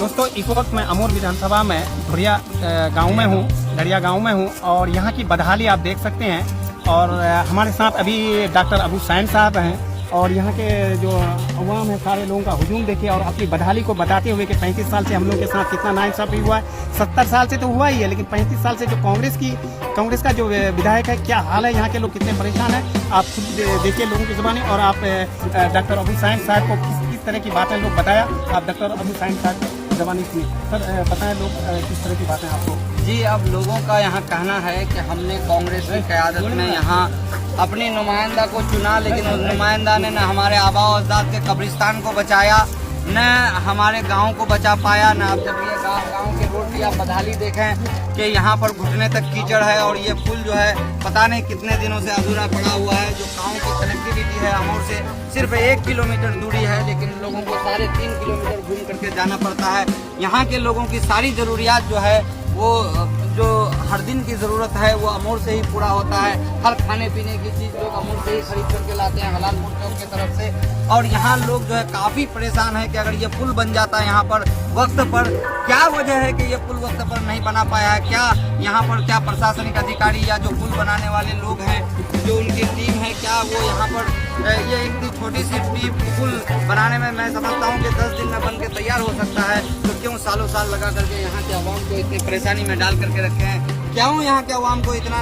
दोस्तों इस वक्त मैं अमूर विधानसभा में धुरिया गांव में हूँ, धड़िया गांव में हूँ और यहाँ की बदहाली आप देख सकते हैं। और हमारे साथ अभी डॉक्टर अबू हुसैन साहब हैं और यहाँ के जो अवाम है सारे लोगों का हुजूम देखिए और अपनी बदहाली को बताते हुए कि 35 साल से हम लोगों के साथ कितना नाइंसाफी हुआ है। 70 साल से तो हुआ ही है, लेकिन 35 साल से जो कांग्रेस का जो विधायक है, क्या हाल है, यहाँ के लोग कितने परेशान हैं, आप खुद देखिए लोगों की ज़ुबानी। और आप डॉक्टर अबू हुसैन साहब को किस तरह की बातें लोग बताया, आप डॉक्टर अबू हुसैन साहब की ज़ुबानी सुनिए। सर बताएं लोग किस तरह की बातें आपको। जी, अब लोगों का यहाँ कहना है कि हमने कांग्रेस की क़यादत में यहाँ अपनी नुमाइंदा को चुना, लेकिन उस नुमाइंदा ने न हमारे आबा और अजदाद के कब्रिस्तान को बचाया, न हमारे गांव को बचा पाया। न आप जब ये गांव के रोड की आप बदहाली देखें कि यहाँ पर घुटने तक कीचड़ है और ये पुल जो है पता नहीं कितने दिनों से अधूरा पड़ा हुआ है। जो गांव की कनेक्टिविटी है अमूर से सिर्फ 1 किलोमीटर दूरी है, लेकिन लोगों को 3.5 किलोमीटर घूम करके जाना पड़ता है। यहाँ के लोगों की सारी ज़रूरियात जो है वो जो हर दिन की ज़रूरत है वो अमूर से ही पूरा होता है। हर खाने पीने की चीज़ लोग अमूर से ही खरीद करके लाते हैं, हलाल मुर्गियों की तरफ से। और यहाँ लोग जो है काफ़ी परेशान है कि अगर ये पुल बन जाता है यहाँ पर वक्त पर, क्या वजह है कि ये पुल वक्त पर नहीं बना पाया है, क्या यहाँ पर क्या प्रशासनिक अधिकारी या जो पुल बनाने वाले लोग हैं, जो उनकी टीम है, क्या वो यहाँ पर ये एक छोटी सी टीम पुल बनाने में मैं समझता हूँ कि 10 दिन में बन के तैयार हो सकता है, तो क्यों सालों साल लगा करके यहाँ के अवाम को इतनी परेशानी में डाल करके रखे हैं। क्यों यहाँ के अवाम को इतना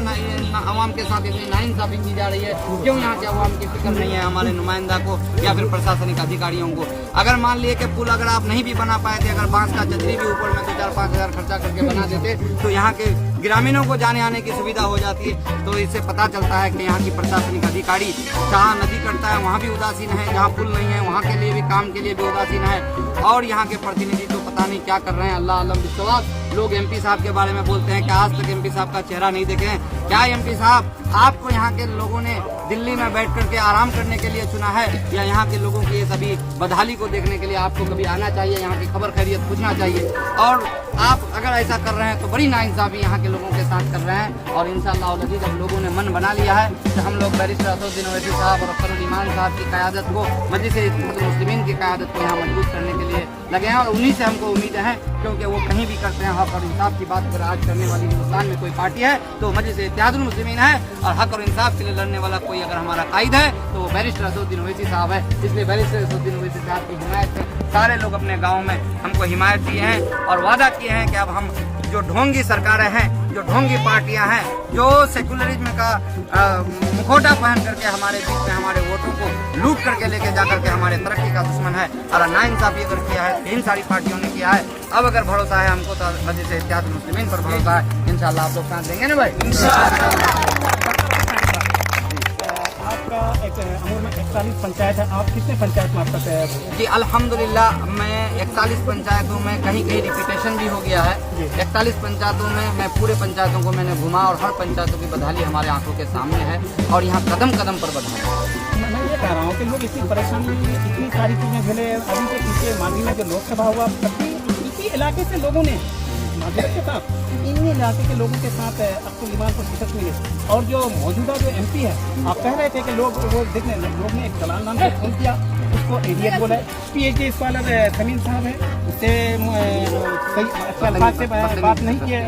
अवाम के साथ इतनी नाइंसाफी की जा रही है, क्यों यहाँ के अवाम की फिक्र नहीं है हमारे नुमाइंदा को या फिर प्रशासनिक अधिकारियों को। अगर मान लिए कि पुल अगर आप नहीं भी बना पाए थे, अगर बांस का चदरी भी ऊपर में 2-4-5 हज़ार खर्चा करके बना देते तो यहाँ के ग्रामीणों को जाने आने की सुविधा हो जाती है। तो इससे पता चलता है कि यहाँ की प्रशासनिक अधिकारी जहाँ नदी कटता है वहाँ भी उदासीन है, जहाँ पुल नहीं है वहाँ के लिए भी काम के लिए भी उदासीन है। और यहाँ के प्रतिनिधि तो पता नहीं क्या कर रहे हैं, अल्लाह आलम विश्वास। लोग एमपी साहब के बारे में बोलते हैं कि आज तक एमपी साहब का चेहरा नहीं देखे हैं। क्या एमपी साहब आपको यहाँ के लोगों ने दिल्ली में बैठ करके आराम करने के लिए चुना है, या यहाँ के लोगों की ये सभी बदहाली को देखने के लिए आपको कभी आना चाहिए, यहाँ की खबर खैरियत पूछना चाहिए। और आप अगर ऐसा कर रहे हैं तो बड़ी नाइंसाफी यहाँ के लोगों के साथ कर रहे हैं। और इंशाअल्लाह अज़ीज़ जब लोगों ने मन बना लिया है तो हम लोग बैरिस्टर असदुद्दीन ओवैसी साहब और अख्तर ईमान साहब की क़यादत को, मजलिस-ए-मुस्लिमीन की क़यादत को यहाँ मजबूत करने के लिए लगे हैं। और उन्हीं से हमको उम्मीद है, क्योंकि वो कहीं भी करते हैं हक और इंसाफ की बात पर। आज करने वाली हिंदुस्तान में कोई पार्टी है तो मजलिस-ए-इत्तेहादुल मुस्लिमीन है, और हक और इंसाफ के लिए लड़ने वाला कोई अगर हमारा कायद है तो वो बैरिस्टर असदुद्दीन ओवैसी साहब है। इसलिए बैरिस्टर असदुद्दीन ओवैसी साहब की हिमायत से सारे लोग अपने गाँव में हमको हिमायत दिए हैं और वादा किए हैं कि अब हम जो ढोंगी सरकारें हैं, जो ढोंगी पार्टियां हैं, जो सेकुलरिज्म का मुखौटा पहन करके हमारे बीच में हमारे वोटों को लूट करके लेके जा करके हमारे तरक्की का दुश्मन है, और नाइंसाफी अगर किया है इन सारी पार्टियों ने किया है। अब अगर भरोसा है हमको तो मजलिस-ए-इत्तेहादुल मुस्लिमीन पर भरोसा है। इंशाल्लाह आप लोग साथ देंगे ना भाई। आपका अमूर में 41 पंचायत है, आप कितने पंचायत में आप तक है? जी अल्हम्दुलिल्लाह मैं 41 पंचायतों में कहीं रिपीटेशन भी हो गया है। 41 पंचायतों में मैं पूरे पंचायतों को मैंने घुमा और हर पंचायतों की बदहाली हमारे आंखों के सामने है और यहाँ कदम कदम पर बदहाली। मैं ये कह रहा हूँ कि लोग इतनी परेशानी, इतनी सारी चीज़ें झेले। अभी के पीछे माजी में जो लोकसभा हुआ, तभी इसी इलाके से लोगों ने के साथ इन्हीं इलाके के लोगों के साथ अब्दुल ईमान को शिकस्त मिली। और जो मौजूदा जो एमपी है, आप कह रहे थे कि लोग वो देखने लोग ने एक दलाल नाम से फोन किया, उसको एरियट बोला है। PhD स्कॉलर समीन साहब है, उससे सही अच्छा अल्फाज से बात नहीं किए,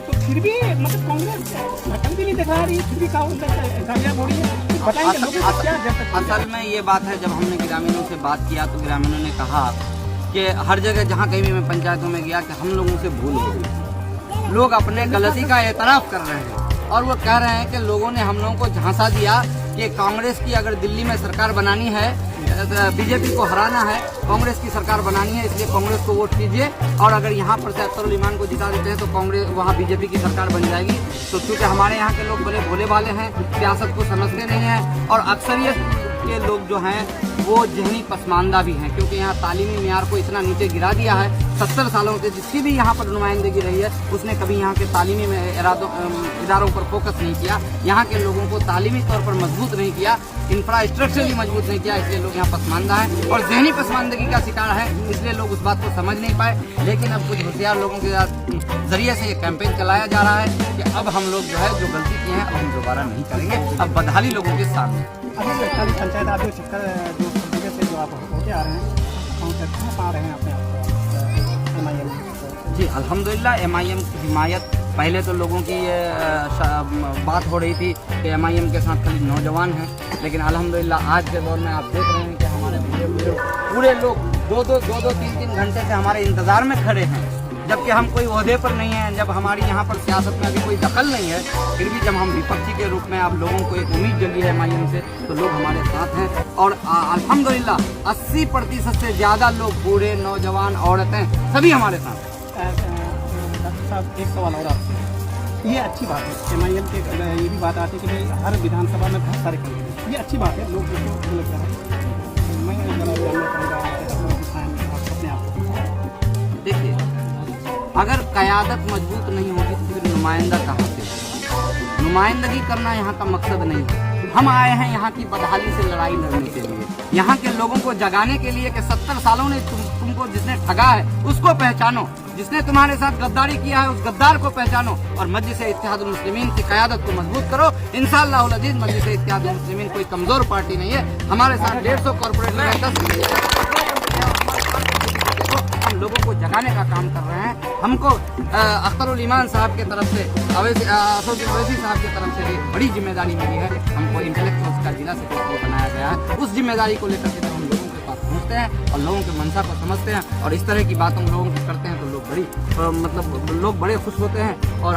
तो फिर भी मतलब कांग्रेस ढक्कन भी नहीं दिखा रही, फिर भी कामयाब हो रही है। बताएंगे लोगों को क्या जब तक। असल में ये बात है, जब हमने ग्रामीणों से बात किया तो ग्रामीणों ने कहा कि हर जगह जहाँ कहीं भी मैं पंचायतों में गया कि हम लोगों से भूल गए। लोग अपने गलती का एतराफ़ कर रहे हैं और वो कह रहे हैं कि लोगों ने हम लोगों को झांसा दिया कि कांग्रेस की अगर दिल्ली में सरकार बनानी है, बीजेपी को हराना है, कांग्रेस की सरकार बनानी है, इसलिए कांग्रेस को वोट कीजिए। और अगर यहाँ पर से अख्तर ईमान को जिता देते हैं तो कांग्रेस वहाँ बीजेपी की सरकार बन जाएगी। तो क्योंकि हमारे यहाँ के लोग बड़े भोले वाले हैं, सियासत को समझते नहीं हैं, और अक्सरियत के लोग जो हैं वो जहनी पसमानदा भी हैं, क्योंकि यहाँ तालीमी मियार को इतना नीचे गिरा दिया है। 70 सालों से जिसकी भी यहाँ पर नुमाइंदगी रही है उसने कभी यहाँ के तालीमी इदारों पर फोकस नहीं किया, यहाँ के लोगों को तालीमी तौर पर मजबूत नहीं किया, इंफ्रास्ट्रक्चरली मजबूत नहीं किया, इसलिए लोग यहाँ पसमानदा हैं और जहनी पसमानदगी का शिकार है, इसलिए लोग उस बात को समझ नहीं पाए। लेकिन अब कुछ होशियार लोगों के जरिए से ये कैंपेन चलाया जा रहा है कि अब हम लोग जो है जो गलती की है अब हम दोबारा नहीं करेंगे, अब बदहाली लोगों के सामने। अभी 41 पंचायत आप जो चक्कर जो जगह से जो आप होके आ रहे हैं, कहाँ पा रहे हैं अपने आप को? जी अल्हम्दुलिल्लाह MIM की हिमायत, पहले तो लोगों की ये बात हो रही थी कि MIM के साथ खाली नौजवान हैं, लेकिन अल्हम्दुलिल्लाह आज के दौर में आप देख रहे हैं कि हमारे पूरे लोग दो दो 3-3 घंटे से हमारे इंतज़ार में खड़े हैं, जबकि हम कोई ओहदे पर नहीं हैं, जब हमारी यहाँ पर सियासत में अभी कोई दखल नहीं है, फिर भी जब हम विपक्षी के रूप में आप लोगों को एक उम्मीद जगी है MIM से, तो लोग हमारे साथ हैं। और अल्हम्दुलिल्लाह 80% से ज़्यादा लोग, बूढ़े, नौजवान, औरतें, सभी हमारे साथ हैं। डॉक्टर साहब एक सवाल और आपसे, ये अच्छी बात है MIM के, ये भी बात आती है कि भाई हर विधानसभा में बहुत सारे कैंडिडेट, ये अच्छी बात है, लोग जिसको लग रहा है। मैं जानना चाहूँगा अपने आप। देखिए, अगर क़यादत मजबूत नहीं होगी तो फिर नुमाइंदा कहाँ से? नुमाइंदगी करना यहाँ का मकसद नहीं है। हम आए हैं यहाँ की बदहाली से लड़ाई लड़ने के लिए, यहाँ के लोगों को जगाने के लिए कि 70 सालों ने तुमको जिसने ठगा है उसको पहचानो, जिसने तुम्हारे साथ गद्दारी किया है उस गद्दार को पहचानो, और मजलिस इत्तेहादुल मुस्लिमीन की क़यादत को मजबूत करो। इंशाअल्लाहुल अज़ीज़ मजलिस इत्तेहादुल मुस्लिमीन कोई कमज़ोर पार्टी नहीं है। हमारे साथ 150 कॉर्पोरेट है, 10 लोगों को जगाने का काम कर रहे हैं। हमको अख्तरुल ईमान साहब के तरफ से, असदुद्दीन ओवैसी साहब की तरफ से भी बड़ी जिम्मेदारी मिली है। हमको इंटेलेक्चुअल्स का जिला सेक्रेटरी बनाया गया है। उस जिम्मेदारी को लेकर के जब हम लोगों के पास पहुँचते हैं और लोगों के मंशा को समझते हैं और इस तरह की बात हम लोगों की करते हैं, तो लोग लोग बड़े खुश होते हैं और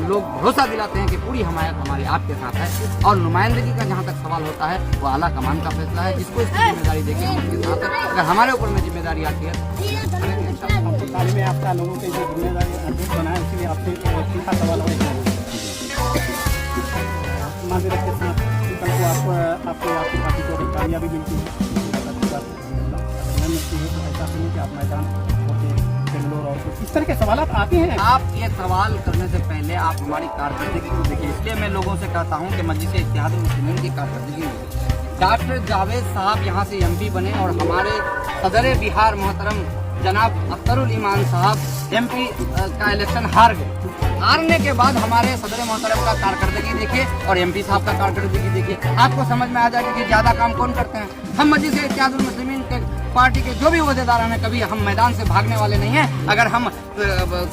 लोग भरोसा दिलाते हैं कि पूरी हमायत हमारी आपके साथ है। और नुमाइंदगी का जहाँ तक सवाल होता है वो आला कमान का फैसला है, जिसको इसकी जिम्मेदारी देके हम उसके साथ है। अगर हमारे ऊपर में जिम्मेदारी आती है आपको तालीम याफ्ता लोगों के जो जिम्मेदारी अध्यक्ष बनाए, इसलिए आपसे तीखा सवाल और माजरत के साथ कल को आपकी पार्टी को कामयाबी मिलती है, मिलती है, तो ऐसा नहीं कि आप मैदान होते बेंगलोर और कुछ इस तरह के सवाल आते हैं। आप ये सवाल करने से पहले आप हमारी कारकर्दगी को देखिए, इसलिए मैं लोगों से कहता हूँ कि मजलिस इत्तेहादुल मुस्लिमीन की कारकर्दगी डॉक्टर जावेद साहब यहाँ से MP बने और हमारे सदर बिहार मोहतरम जनाब अख्तरुल ईमान साहब MP का इलेक्शन हार गए। हारने के बाद हमारे सदर मोहतरम का कारकर्दगी देखिए और MP साहब का कारकर्दगी देखिए, आपको समझ में आ जाएगा कि ज़्यादा काम कौन करते हैं। हम मजलिस इत्तेहादुल मुस्लिमीन के पार्टी के जो भी ओहदेदार हैं, कभी हम मैदान से भागने वाले नहीं हैं। अगर हम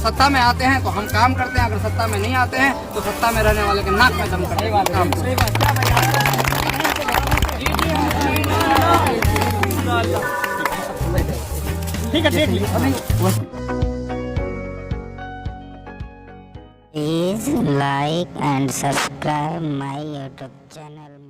सत्ता में आते हैं तो हम काम करते हैं, अगर सत्ता में नहीं आते हैं तो सत्ता में रहने वाले के नाक में दम करने वाले काम करते हैं। ठीक है, देख लीजिए। Please like and subscribe my YouTube channel.